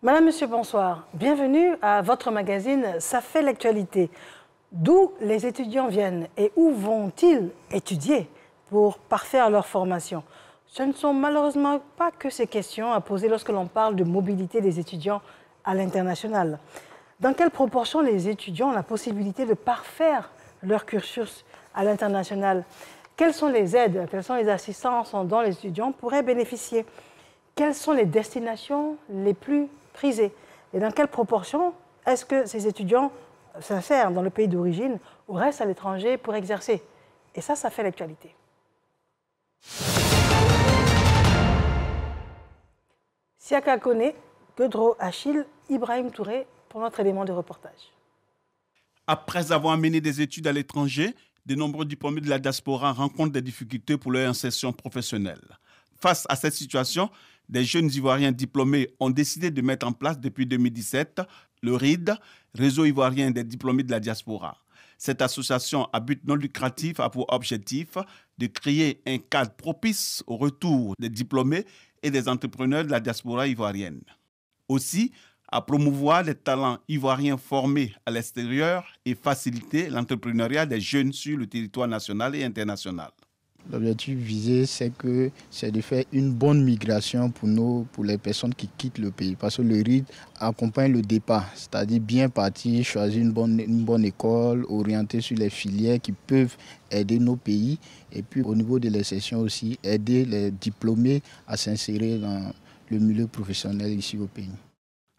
Madame, Monsieur, bonsoir. Bienvenue à votre magazine Ça fait l'actualité. D'où les étudiants viennent et où vont-ils étudier pour parfaire leur formation? Ce ne sont malheureusement pas que ces questions à poser lorsque l'on parle de mobilité des étudiants à l'international. Dans quelle proportion les étudiants ont la possibilité de parfaire leur cursus à l'international? Quelles sont les aides, quelles sont les assistances dont les étudiants pourraient bénéficier? Quelles sont les destinations les plus prisées? Et dans quelle proportion est-ce que ces étudiants s'insèrent dans le pays d'origine ou restent à l'étranger pour exercer? Et ça fait l'actualité. Siaka Kone, Godro Achille, Ibrahim Touré pour notre élément de reportage. Après avoir mené des études à l'étranger, de nombreux diplômés de la diaspora rencontrent des difficultés pour leur insertion professionnelle. Face à cette situation, des jeunes Ivoiriens diplômés ont décidé de mettre en place depuis 2017 le RID, Réseau Ivoirien des diplômés de la diaspora. Cette association à but non lucratif a pour objectif de créer un cadre propice au retour des diplômés et des entrepreneurs de la diaspora ivoirienne. Aussi, à promouvoir les talents ivoiriens formés à l'extérieur et faciliter l'entrepreneuriat des jeunes sur le territoire national et international. L'objectif visé, c'est de faire une bonne migration pour les personnes qui quittent le pays. Parce que le RID accompagne le départ, c'est-à-dire bien partir, choisir une bonne école, orienter sur les filières qui peuvent aider nos pays. Et puis au niveau de l'insertion aussi, aider les diplômés à s'insérer dans le milieu professionnel ici au pays.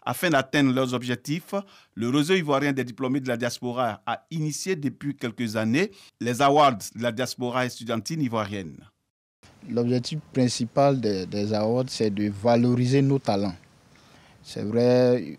Afin d'atteindre leurs objectifs, le Réseau ivoirien des diplômés de la diaspora a initié depuis quelques années les awards de la diaspora estudiantine ivoirienne. L'objectif principal des awards, c'est de valoriser nos talents. C'est vrai,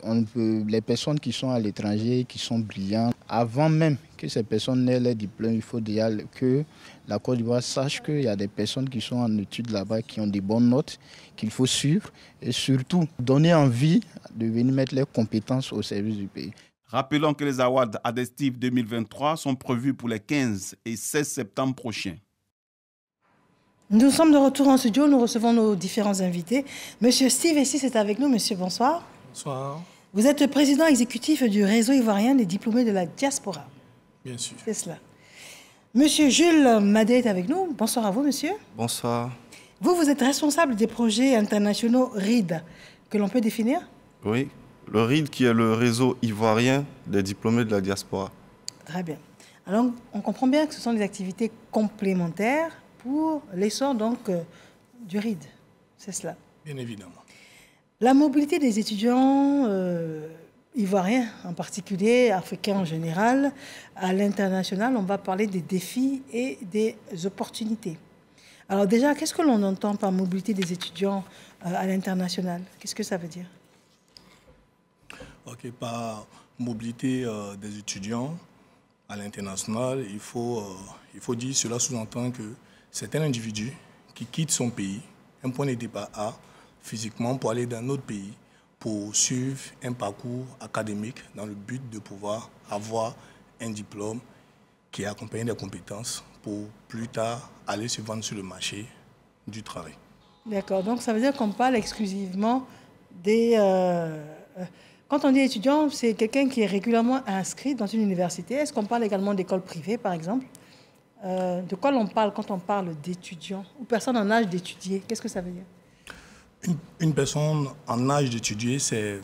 les personnes qui sont à l'étranger, qui sont brillantes, avant même que ces personnes aient leur diplôme, il faut déjà que la Côte d'Ivoire sache qu'il y a des personnes qui sont en études là-bas, qui ont des bonnes notes, qu'il faut suivre et surtout donner envie de venir mettre leurs compétences au service du pays. Rappelons que les awards Adestive 2023 sont prévus pour les 15 et 16 septembre prochains. Nous sommes de retour en studio, nous recevons nos différents invités. Monsieur Steve Essis est avec nous. Monsieur, bonsoir. Bonsoir. Vous êtes président exécutif du Réseau ivoirien des diplômés de la diaspora. Bien sûr. C'est cela. Monsieur Jules Madé est avec nous. Bonsoir à vous, monsieur. Bonsoir. Vous êtes responsable des projets internationaux RID, que l'on peut définir? Oui, le RID qui est le Réseau ivoirien des diplômés de la diaspora. Très bien. Alors, on comprend bien que ce sont des activités complémentaires pour l'essor donc du RID. C'est cela. Bien évidemment. La mobilité des étudiants ivoiriens, en particulier africains en général, à l'international, on va parler des défis et des opportunités. Alors déjà, qu'est-ce que l'on entend par mobilité des étudiants à l'international? Qu'est-ce que ça veut dire? Ok, par mobilité des étudiants à l'international, il faut dire, cela sous-entend que c'est un individu qui quitte son pays, un point de départ A, physiquement, pour aller dans un autre pays, pour suivre un parcours académique dans le but de pouvoir avoir un diplôme qui est accompagné des compétences pour plus tard aller se vendre sur le marché du travail. D'accord, donc ça veut dire qu'on parle exclusivement des... Quand on dit étudiant, c'est quelqu'un qui est régulièrement inscrit dans une université. Est-ce qu'on parle également d'écoles privées, par exemple? De quoi l'on parle quand on parle d'étudiants ou personne en âge d'étudier? Qu'est-ce que ça veut dire? Une personne en âge d'étudier, c'est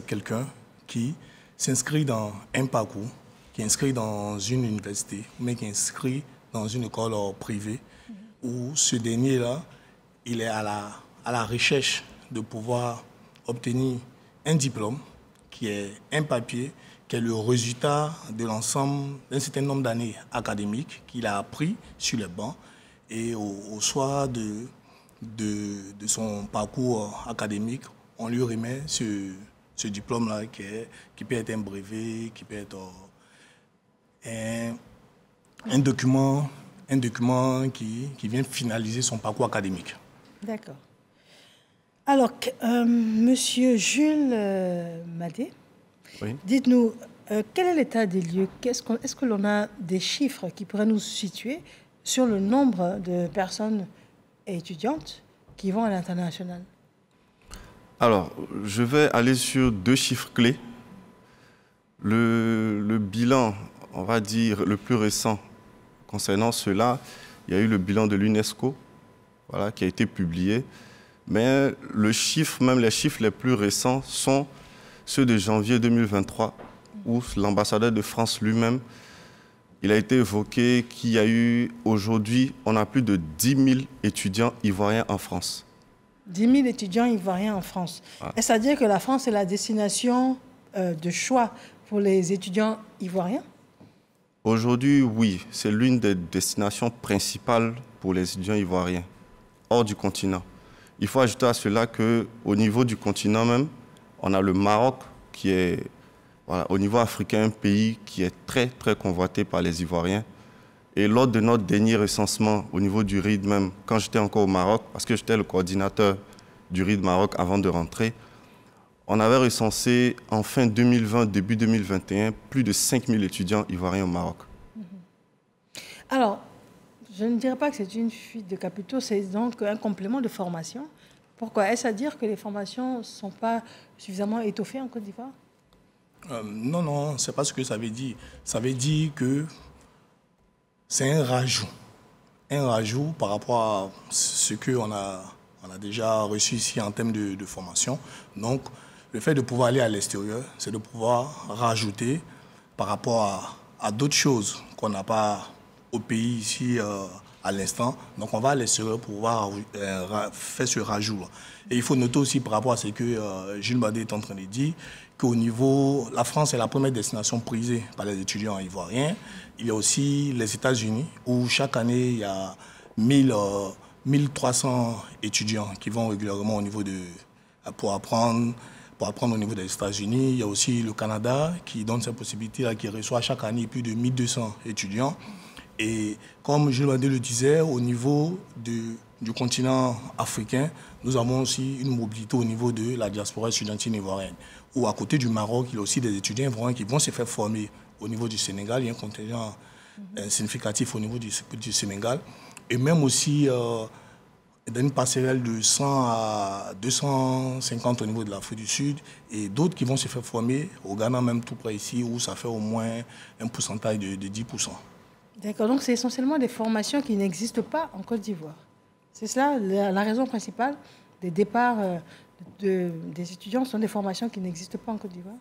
quelqu'un qui s'inscrit dans un parcours, qui est inscrit dans une université, mais qui est inscrit dans une école privée, où ce dernier-là, il est à la recherche de pouvoir obtenir un diplôme, qui est un papier, qui est le résultat de l'ensemble d'un certain nombre d'années académiques qu'il a appris sur les bancs. Et au soir de son parcours académique, on lui remet ce diplôme-là qui peut être un brevet, qui peut être un document qui vient finaliser son parcours académique. D'accord. Alors, Monsieur Jules Madé, Oui. dites-nous, quel est l'état des lieux? Est-ce que l'on a des chiffres qui pourraient nous situer sur le nombre de personnes étudiantes qui vont à l'international? Alors, je vais aller sur 2 chiffres clés. Le bilan, on va dire, le plus récent concernant cela, il y a eu le bilan de l'UNESCO, voilà, qui a été publié. Mais les chiffres les plus récents sont ceux de janvier 2023, où l'ambassadeur de France lui-même, il a été évoqué qu'il y a eu, aujourd'hui, on a plus de 10 000 étudiants ivoiriens en France. 10 000 étudiants ivoiriens en France. Ouais. Est-ce à dire que la France est la destination de choix pour les étudiants ivoiriens? Aujourd'hui, oui. C'est l'une des destinations principales pour les étudiants ivoiriens, hors du continent. Il faut ajouter à cela qu'au niveau du continent même, on a le Maroc qui est, voilà, au niveau africain, un pays qui est très, très convoité par les Ivoiriens. Et lors de notre dernier recensement au niveau du RID même, quand j'étais encore au Maroc, parce que j'étais le coordinateur du RID Maroc avant de rentrer, on avait recensé en fin 2020, début 2021, plus de 5 000 étudiants ivoiriens au Maroc. Alors, je ne dirais pas que c'est une fuite de capitaux, c'est donc un complément de formation. Pourquoi? Est-ce à dire que les formations ne sont pas suffisamment étoffées en Côte d'Ivoire? Non, non, ce n'est pas ce que ça veut dire. Ça veut dire que c'est un rajout par rapport à ce qu'on a déjà reçu ici en termes de formation. Donc, le fait de pouvoir aller à l'extérieur, c'est de pouvoir rajouter par rapport à d'autres choses qu'on n'a pas au pays ici à l'instant. Donc, on va à l'extérieur pour pouvoir faire ce rajout. Et il faut noter aussi par rapport à ce que Jules Badé est en train de dire, qu'au niveau, la France est la première destination prisée par les étudiants ivoiriens. Il y a aussi les États-Unis, où chaque année, il y a 1300 étudiants qui vont régulièrement au niveau pour apprendre au niveau des États-Unis. Il y a aussi le Canada qui donne cette possibilité-là, qui reçoit chaque année plus de 1200 étudiants. Et comme Jules Badé le disait, au niveau du continent africain, nous avons aussi une mobilité au niveau de la diaspora estudiantine ivoirienne. Où à côté du Maroc, il y a aussi des étudiants ivoiriens qui vont se faire former au niveau du Sénégal. Il y a un contingent significatif au niveau du Sénégal. Et même aussi d'une passerelle de 100 à 250 au niveau de l'Afrique du Sud. Et d'autres qui vont se faire former au Ghana, même tout près ici, où ça fait au moins un pourcentage de 10%. D'accord, donc c'est essentiellement des formations qui n'existent pas en Côte d'Ivoire. C'est cela la raison principale des départs des étudiants, sont des formations qui n'existent pas en Côte d'Ivoire?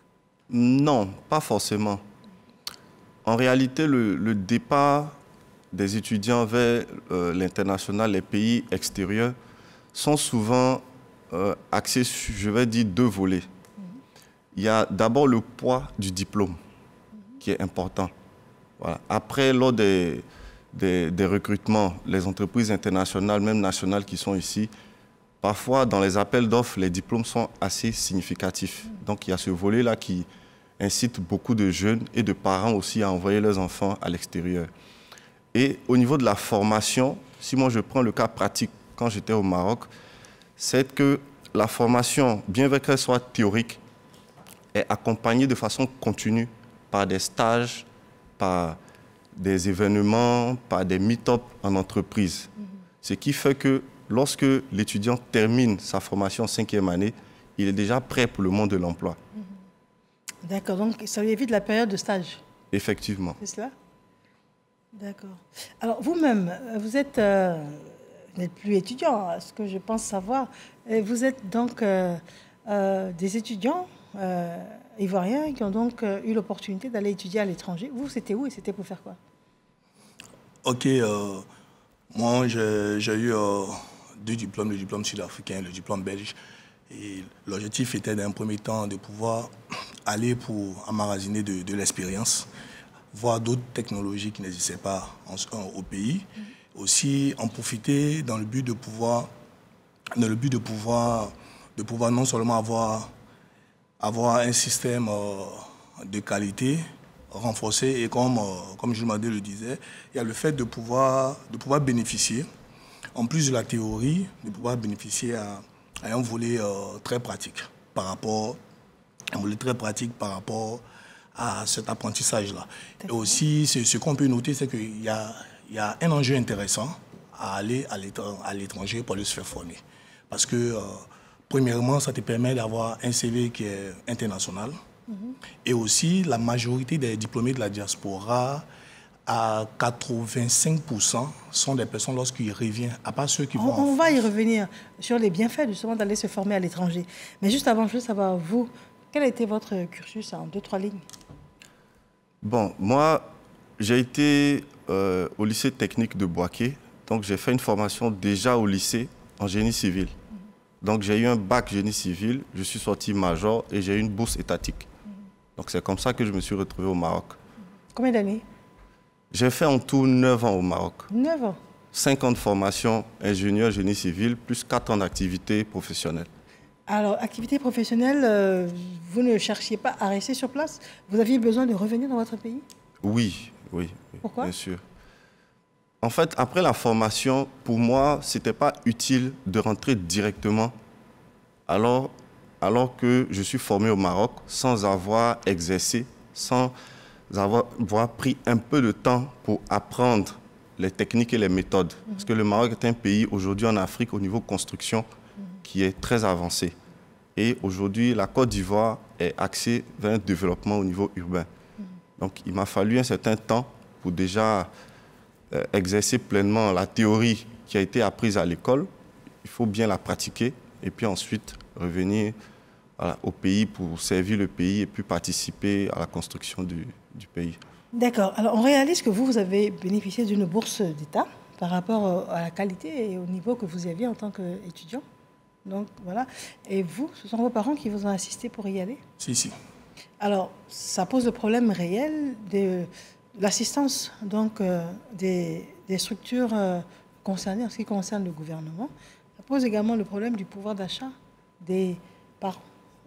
Non, pas forcément. En réalité, le départ des étudiants vers l'international, les pays extérieurs, sont souvent axés sur, je vais dire, 2 volets. Il y a d'abord le poids du diplôme, qui est important. Voilà. Après, lors des recrutements, les entreprises internationales, même nationales qui sont ici, parfois, dans les appels d'offres, les diplômes sont assez significatifs. Donc, il y a ce volet-là qui incite beaucoup de jeunes et de parents aussi à envoyer leurs enfants à l'extérieur. Et au niveau de la formation, si moi je prends le cas pratique, quand j'étais au Maroc, c'est que la formation, bien qu'elle soit théorique, est accompagnée de façon continue par des stages, par des événements, par des meet-up en entreprise. Ce qui fait que lorsque l'étudiant termine sa formation en 5e année, il est déjà prêt pour le monde de l'emploi. D'accord, donc ça évite la période de stage. Effectivement. C'est cela? D'accord. Alors vous-même, vous n'êtes plus étudiant, à ce que je pense savoir. Vous êtes donc des étudiants ivoiriens qui ont donc eu l'opportunité d'aller étudier à l'étranger. Vous, c'était où et c'était pour faire quoi? Ok, moi j'ai eu 2 diplômes, le diplôme sud-africain et le diplôme belge. Et l'objectif était d'un premier temps de pouvoir aller pour emmagasiner de l'expérience, voir d'autres technologies qui n'existaient pas au pays. Aussi en profiter dans le but de pouvoir non seulement avoir un système de qualité renforcé et comme Jules Badé le disait, il y a le fait de pouvoir bénéficier, en plus de la théorie, de pouvoir bénéficier à un volet très pratique par rapport à cet apprentissage-là. Et aussi, ce qu'on peut noter, c'est qu'il y a un enjeu intéressant à aller à l'étranger pour aller se faire former. Parce que Premièrement, ça te permet d'avoir un CV qui est international. Et aussi, la majorité des diplômés de la diaspora, à 85%, sont des personnes lorsqu'ils reviennent, à part ceux qui vont... On va y revenir sur les bienfaits justement d'aller se former à l'étranger. Mais juste avant, je veux savoir, vous, quel a été votre cursus en 2-3 lignes? Bon, moi, j'ai été au lycée technique de Boaké. Donc, j'ai fait une formation déjà au lycée en génie civil. Donc, j'ai eu un bac génie civil, je suis sorti major et j'ai eu une bourse étatique. Donc, c'est comme ça que je me suis retrouvé au Maroc. Combien d'années? J'ai fait en tout 9 ans au Maroc. 9 ans. 5 ans de formation ingénieur génie civil, plus 4 ans d'activité professionnelle. Alors, activité professionnelle, vous ne cherchiez pas à rester sur place? Vous aviez besoin de revenir dans votre pays? Oui. Pourquoi? Bien sûr. En fait, après la formation, pour moi, ce n'était pas utile de rentrer directement alors que je suis formé au Maroc sans avoir exercé, sans avoir pris un peu de temps pour apprendre les techniques et les méthodes. Parce que le Maroc est un pays aujourd'hui en Afrique au niveau construction qui est très avancé. Et aujourd'hui, la Côte d'Ivoire est axée vers un développement au niveau urbain. Donc, il m'a fallu un certain temps pour déjà exercer pleinement la théorie qui a été apprise à l'école. Il faut bien la pratiquer et puis ensuite revenir au pays pour servir le pays et puis participer à la construction du pays. D'accord. Alors, on réalise que vous avez bénéficié d'une bourse d'État par rapport à la qualité et au niveau que vous aviez en tant qu'étudiant. Donc, voilà. Et vous, ce sont vos parents qui vous ont assisté pour y aller? Si. Alors, ça pose le problème réel de l'assistance donc des structures concernées en ce qui concerne le gouvernement. Ça pose également le problème du pouvoir d'achat des parents.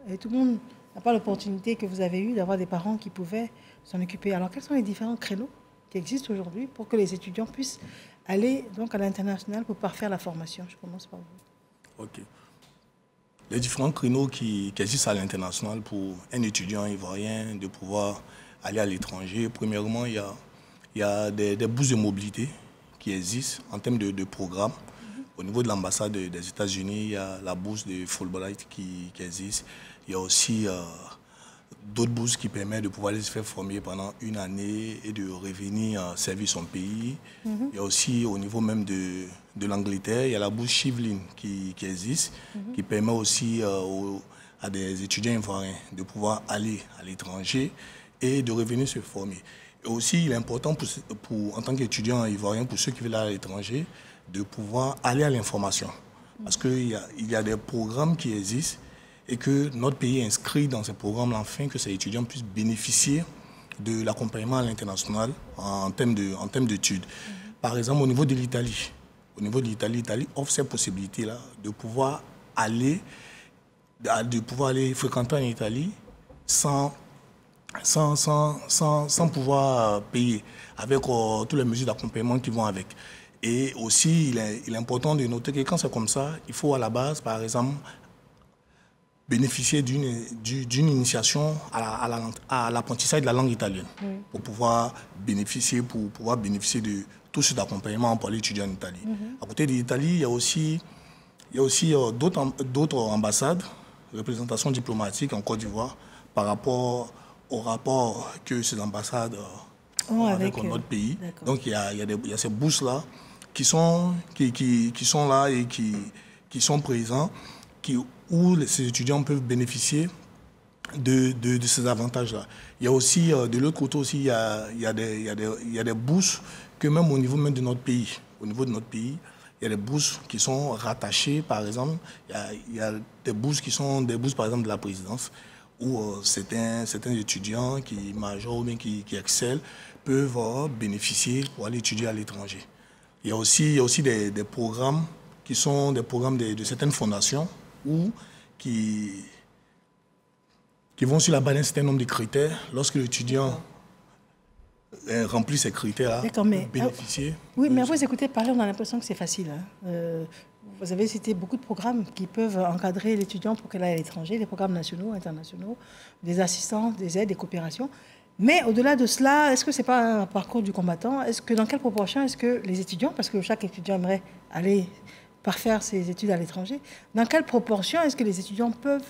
Et tout le monde n'a pas l'opportunité que vous avez eue d'avoir des parents qui pouvaient s'en occuper. Alors, quels sont les différents créneaux qui existent aujourd'hui pour que les étudiants puissent aller donc à l'international pour parfaire la formation? Je commence par vous. OK. Les différents créneaux qui existent à l'international pour un étudiant ivoirien de pouvoir aller à l'étranger. Premièrement, il y a des bourses de mobilité qui existent en termes de programmes. Au niveau de l'ambassade des États-Unis, il y a la bourse de Fulbright qui existe. Il y a aussi d'autres bourses qui permettent de pouvoir aller se faire former pendant une année et de revenir servir son pays. Il y a aussi au niveau même de l'Angleterre, il y a la bourse Shivlin qui existe, qui permet aussi à des étudiants ivoiriens de pouvoir aller à l'étranger et de revenir se former. Et aussi, il est important en tant qu'étudiant ivoirien, pour ceux qui veulent aller à l'étranger, de pouvoir aller à l'information. Parce qu'il y a des programmes qui existent et que notre pays inscrit dans ces programmes-là afin que ces étudiants puissent bénéficier de l'accompagnement à l'international en termes d'études. Par exemple, au niveau de l'Italie, l'Italie offre cette possibilité-là de pouvoir aller fréquenter en Italie sans pouvoir payer, avec toutes les mesures d'accompagnement qui vont avec. Et aussi, il est important de noter que quand c'est comme ça, il faut à la base, par exemple, bénéficier d'une initiation à l'apprentissage de la langue italienne pour pouvoir bénéficier de tout cet accompagnement pour aller étudier en Italie. À côté de l'Italie, il y a aussi d'autres ambassades, représentations diplomatiques en Côte d'Ivoire par rapport au rapport que ces ambassades ont avec notre pays. Donc il y a ces bourses-là qui sont là et qui sont présents, où ces étudiants peuvent bénéficier de ces avantages-là. Il y a aussi, de l'autre côté aussi, il y a des bourses que même au niveau même de notre pays, il y a des bourses qui sont rattachées, par exemple, il y a des bourses qui sont des bourses, par exemple, de la présidence, où certains étudiants qui majorent ou bien qui excellent peuvent bénéficier pour aller étudier à l'étranger. Il y a aussi des programmes qui sont des programmes de certaines fondations qui vont sur la base d'un certain nombre de critères. Lorsque l'étudiant remplit ces critères-là, bénéficier. Oui, mais à vous écouter parler, on a l'impression que c'est facile. Vous avez cité beaucoup de programmes qui peuvent encadrer l'étudiant pour qu'il aille à l'étranger, des programmes nationaux, internationaux, des assistants, des aides, des coopérations. Mais au-delà de cela, est-ce que ce n'est pas un parcours du combattant? Dans quelle proportion est-ce que les étudiants, parce que chaque étudiant aimerait aller parfaire ses études à l'étranger, dans quelle proportion est-ce que les étudiants peuvent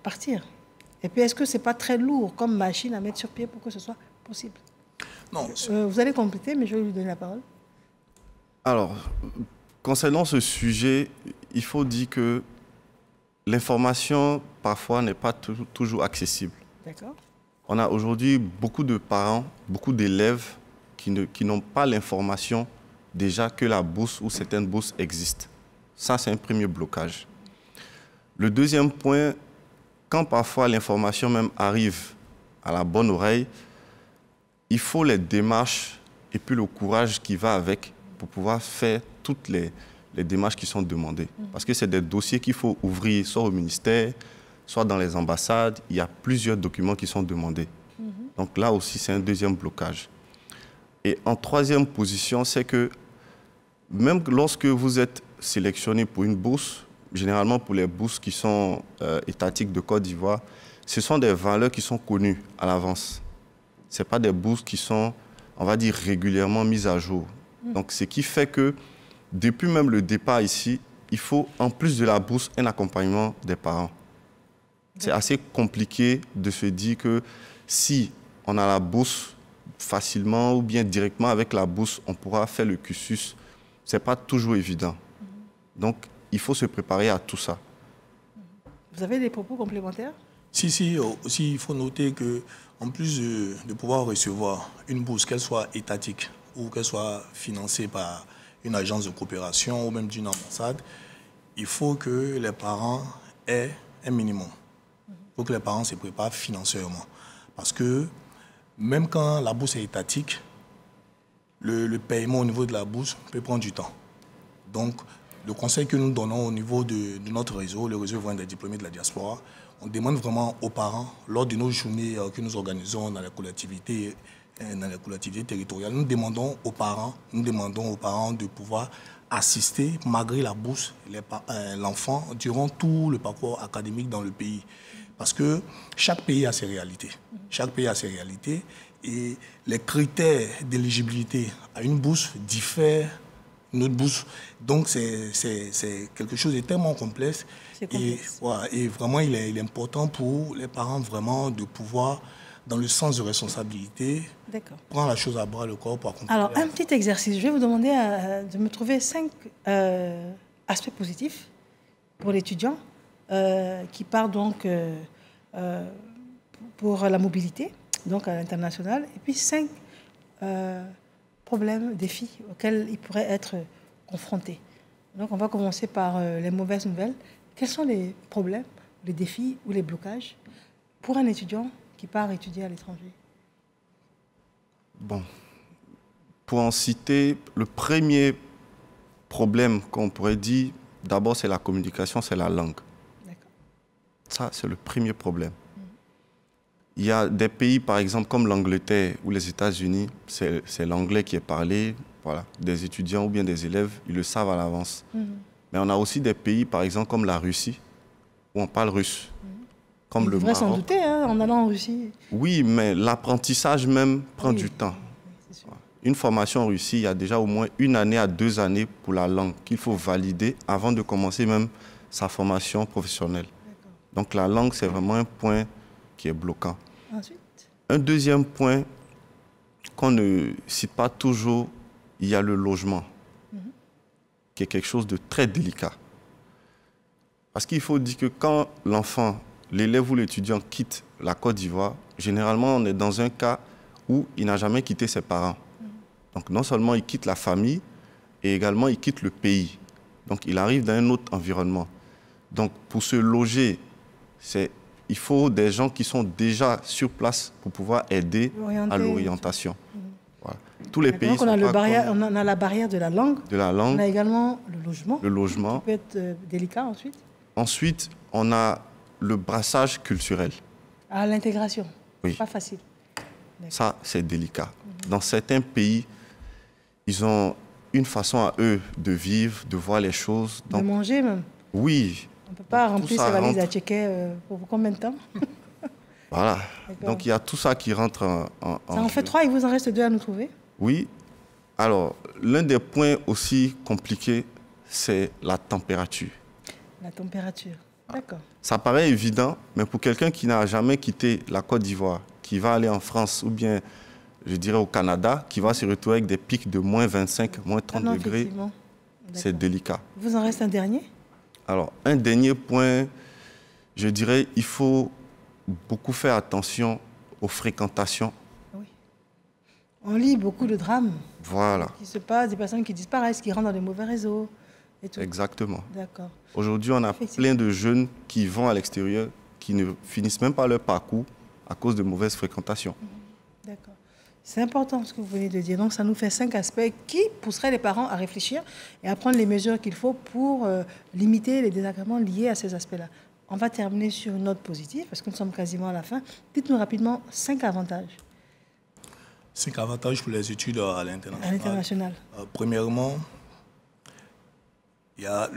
partir? Et puis, est-ce que ce n'est pas très lourd comme machine à mettre sur pied pour que ce soit possible? Non. Vous allez compléter, mais je vais lui donner la parole. Alors, concernant ce sujet, il faut dire que l'information, parfois, n'est pas toujours accessible. D'accord. On a aujourd'hui beaucoup de parents, beaucoup d'élèves qui n'ont pas l'information déjà que la bourse ou certaines bourses existent. Ça, c'est un premier blocage. Le deuxième point, quand parfois l'information même arrive à la bonne oreille, il faut les démarches et puis le courage qui va avec pour pouvoir faire toutes les démarches qui sont demandées. Parce que c'est des dossiers qu'il faut ouvrir soit au ministère, soit dans les ambassades. Il y a plusieurs documents qui sont demandés. Donc là aussi, c'est un deuxième blocage. Et en troisième position, c'est que même lorsque vous êtes sélectionné pour une bourse, généralement pour les bourses qui sont étatiques de Côte d'Ivoire, ce sont des valeurs qui sont connues à l'avance. Ce ne sont pas des bourses qui sont, on va dire, régulièrement mises à jour. Donc, ce qui fait que, depuis même le départ ici, il faut, en plus de la bourse, un accompagnement des parents. C'est assez compliqué de se dire que si on a la bourse facilement ou bien directement avec la bourse, on pourra faire le cursus. Ce n'est pas toujours évident. Donc, il faut se préparer à tout ça. Vous avez des propos complémentaires? Si, aussi, il faut noter qu'en plus de pouvoir recevoir une bourse, qu'elle soit étatique ou qu'elle soit financée par une agence de coopération ou même d'une ambassade, il faut que les parents aient un minimum. Il faut que les parents se préparent financièrement. Parce que même quand la bourse est étatique, le paiement au niveau de la bourse peut prendre du temps. Donc, le conseil que nous donnons au niveau de notre réseau, le réseau des diplômés de la diaspora, on demande vraiment aux parents, lors de nos journées que nous organisons dans les collectivités territoriales, nous demandons aux parents de pouvoir assister, malgré la bourse, l'enfant durant tout le parcours académique dans le pays. Parce que chaque pays a ses réalités. Chaque pays a ses réalités et les critères d'éligibilité à une bourse diffèrent notre bourse. Donc, c'est quelque chose de tellement complexe. Et vraiment, il est important pour les parents vraiment de pouvoir, dans le sens de responsabilité, prendre la chose à bras le corps pour accompagner. Alors, un petit exercice. Je vais vous demander de me trouver 5 aspects positifs pour l'étudiant qui part donc pour la mobilité, donc à l'international, et puis 5 problèmes, défis auxquels il pourrait être confronté. Donc, on va commencer par les mauvaises nouvelles. Quels sont les problèmes, les défis ou les blocages pour un étudiant qui part étudier à l'étranger? Bon, pour en citer, le premier problème qu'on pourrait dire, d'abord, c'est la communication, c'est la langue. Ça, c'est le premier problème. Il y a des pays, par exemple, comme l'Angleterre ou les États-Unis, c'est l'anglais qui est parlé. Voilà. Des étudiants ou bien des élèves, ils le savent à l'avance. Mais on a aussi des pays, par exemple, comme la Russie, où on parle russe. Comme le Maroc. Il devrait s'en douter en allant en Russie. Oui, mais l'apprentissage même prend du temps. Une formation en Russie, il y a déjà au moins 1 année à 2 années pour la langue qu'il faut valider avant de commencer même sa formation professionnelle. Donc la langue, c'est vraiment un point qui est bloquant. Ensuite? Un deuxième point qu'on ne cite pas toujours, il y a le logement, qui est quelque chose de très délicat. Parce qu'il faut dire que quand l'enfant, l'élève ou l'étudiant quitte la Côte d'Ivoire, généralement, on est dans un cas où il n'a jamais quitté ses parents. Donc non seulement il quitte la famille, et également il quitte le pays. Donc il arrive dans un autre environnement. Donc pour se loger, il faut des gens qui sont déjà sur place pour pouvoir aider à l'orientation. Voilà. Tous les pays on a la barrière de la langue. On a également le logement. Le logement. Qui peut être délicat ensuite. Ensuite, on a le brassage culturel. À l'intégration. Oui. Pas facile. Ça, c'est délicat. Dans certains pays, ils ont une façon à eux de vivre, de voir les choses. De manger même. Oui. On ne peut pas remplir ses valises à checker pour combien de temps? Voilà. Donc, il y a tout ça qui rentre en ça en fait 3, il vous en reste 2 à nous trouver? Oui. Alors, l'un des points aussi compliqués, c'est la température. La température, d'accord. Ça paraît évident, mais pour quelqu'un qui n'a jamais quitté la Côte d'Ivoire, qui va aller en France ou bien, je dirais, au Canada, qui va se retrouver avec des pics de moins 25, moins 30 degrés, c'est délicat. Vous en reste un dernier? Alors, un dernier point, je dirais, il faut beaucoup faire attention aux fréquentations. Oui. On lit beaucoup de drames. Voilà. Qui se passe, des personnes qui disparaissent, qui rentrent dans les mauvais réseaux. Et tout. Exactement. D'accord. Aujourd'hui, on a plein de jeunes qui vont à l'extérieur, qui ne finissent même pas leur parcours à cause de mauvaises fréquentations. D'accord. C'est important ce que vous venez de dire. Donc, ça nous fait 5 aspects qui pousseraient les parents à réfléchir et à prendre les mesures qu'il faut pour limiter les désagréments liés à ces aspects-là. On va terminer sur une note positive parce que nous sommes quasiment à la fin. Dites-nous rapidement 5 avantages. 5 avantages pour les études à l'international. À l'international. Premièrement, il y a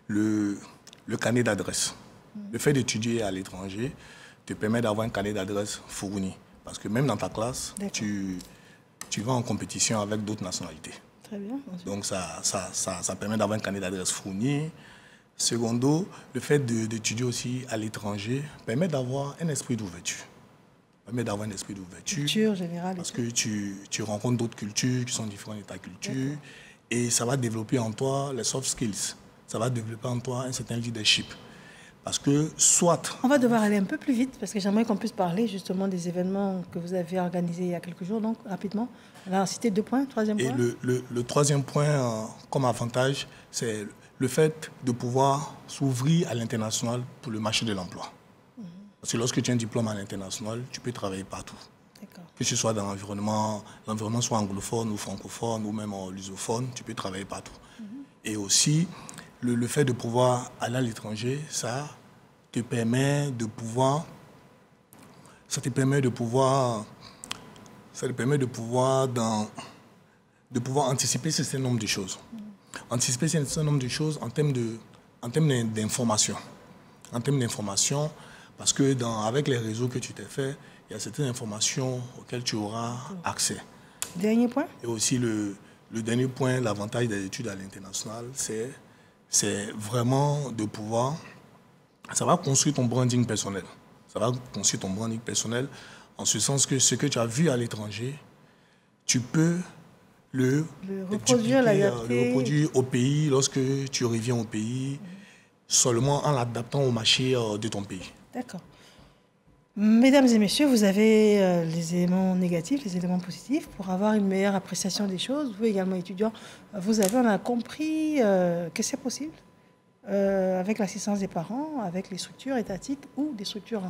le carnet d'adresse. Le fait d'étudier à l'étranger te permet d'avoir un carnet d'adresse fourni. Parce que même dans ta classe, tu vas en compétition avec d'autres nationalités. Très bien. Donc ça permet d'avoir un carnet d'adresse fourni. Secondo, le fait d'étudier aussi à l'étranger permet d'avoir un esprit d'ouverture. Culture générale. Parce que tu rencontres d'autres cultures qui sont différentes de ta culture. Et ça va développer en toi les soft skills. Ça va développer en toi un certain leadership. Parce que soit... On va devoir aller un peu plus vite parce que j'aimerais qu'on puisse parler justement des événements que vous avez organisés il y a quelques jours. Donc, rapidement, on a cité 2 points. Troisième point. Et le troisième point, comme avantage, c'est le fait de pouvoir s'ouvrir à l'international pour le marché de l'emploi. Parce que lorsque tu as un diplôme à l'international, tu peux travailler partout. Que ce soit dans l'environnement soit anglophone ou francophone ou même lusophone, tu peux travailler partout. Et aussi, le fait de pouvoir aller à l'étranger, ça te permet de pouvoir anticiper un certain nombre de choses. Anticiper un certain nombre de choses en termes d'information. En termes d'information, parce que avec les réseaux que tu t'es fait, il y a certaines informations auxquelles tu auras accès. Dernier point. Et aussi le dernier point, l'avantage des études à l'international, c'est vraiment de pouvoir... Ça va construire ton branding personnel. Ça va construire ton branding personnel en ce sens que ce que tu as vu à l'étranger, tu peux le reproduire au pays lorsque tu reviens au pays, seulement en l'adaptant au marché de ton pays. D'accord. Mesdames et messieurs, vous avez les éléments négatifs, les éléments positifs. Pour avoir une meilleure appréciation des choses, vous également étudiants, on a compris que c'est possible avec l'assistance des parents, avec les structures étatiques ou des structures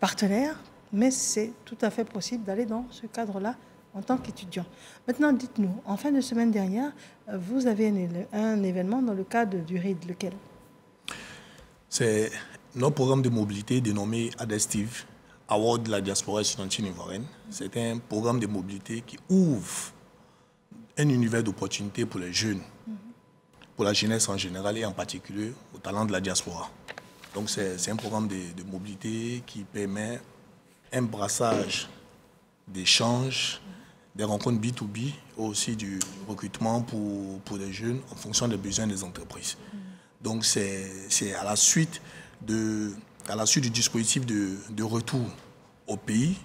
partenaires, mais c'est tout à fait possible d'aller dans ce cadre-là en tant qu'étudiant. Maintenant, dites-nous, en fin de semaine dernière, vous avez un événement dans le cadre du RID, lequel? C'est notre programme de mobilité dénommé ADESTIV, Award de la diaspora estudiantine ivoirienne. C'est un programme de mobilité qui ouvre un univers d'opportunités pour les jeunes, pour la jeunesse en général et en particulier aux talents de la diaspora. Donc c'est un programme de mobilité qui permet un brassage d'échanges, des rencontres B2B, aussi du recrutement pour les jeunes en fonction des besoins des entreprises. Donc c'est à la suite du dispositif de retour au pays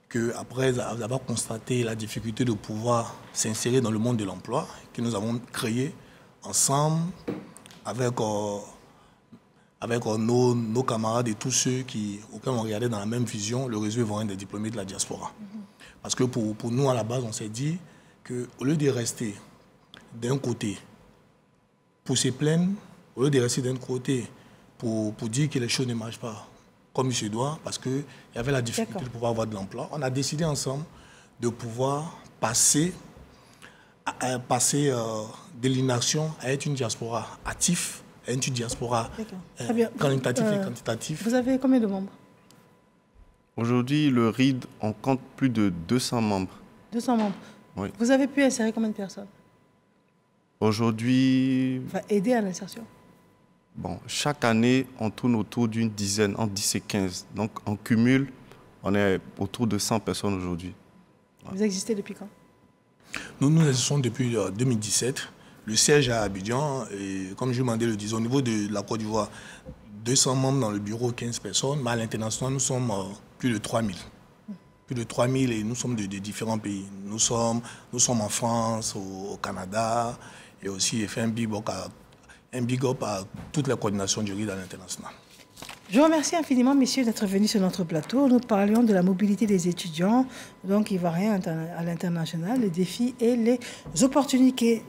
qu'après avoir constaté la difficulté de pouvoir s'insérer dans le monde de l'emploi, que nous avons créé ensemble avec nos camarades et tous ceux auxquels on regardait dans la même vision le réseau ivoirien des diplômés de la diaspora. Parce que pour nous, à la base, on s'est dit qu'au lieu de rester d'un côté pour se plaindre, au lieu de rester d'un côté pour dire que les choses ne marchent pas comme il se doit, parce qu'il y avait la difficulté de pouvoir avoir de l'emploi, on a décidé ensemble de pouvoir passer de l'inaction à être une diaspora active, à être une diaspora qualitative et quantitative. Vous avez combien de membres? Aujourd'hui, le RID, on compte plus de 200 membres. 200 membres. Oui. Vous avez pu insérer combien de personnes? Aujourd'hui... Enfin, aider à l'insertion. Bon, chaque année, on tourne autour d'une dizaine, entre 10 et 15. Donc, en cumul, on est autour de 100 personnes aujourd'hui. Vous existez depuis quand? Nous existons depuis 2017, le siège à Abidjan, et comme je demandais le disais, au niveau de la Côte d'Ivoire, 200 membres dans le bureau, 15 personnes, mais à l'international, nous sommes plus de 3000. Plus de 3000 et nous sommes de différents pays. Nous sommes en France, au Canada, et aussi fait un big up à toute la coordination du RID à l'international. Je vous remercie infiniment, messieurs, d'être venus sur notre plateau. Nous parlions de la mobilité des étudiants, donc ivoiriens à l'international, les défis et les opportunités.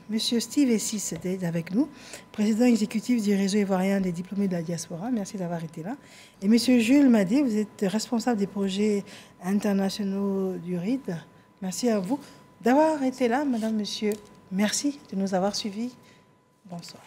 Monsieur Steve Essis est avec nous, président exécutif du réseau ivoirien des diplômés de la diaspora. Merci d'avoir été là. Et monsieur Jules Madé, vous êtes responsable des projets internationaux du RID. Merci à vous d'avoir été là, madame, monsieur. Merci de nous avoir suivis. Bonsoir.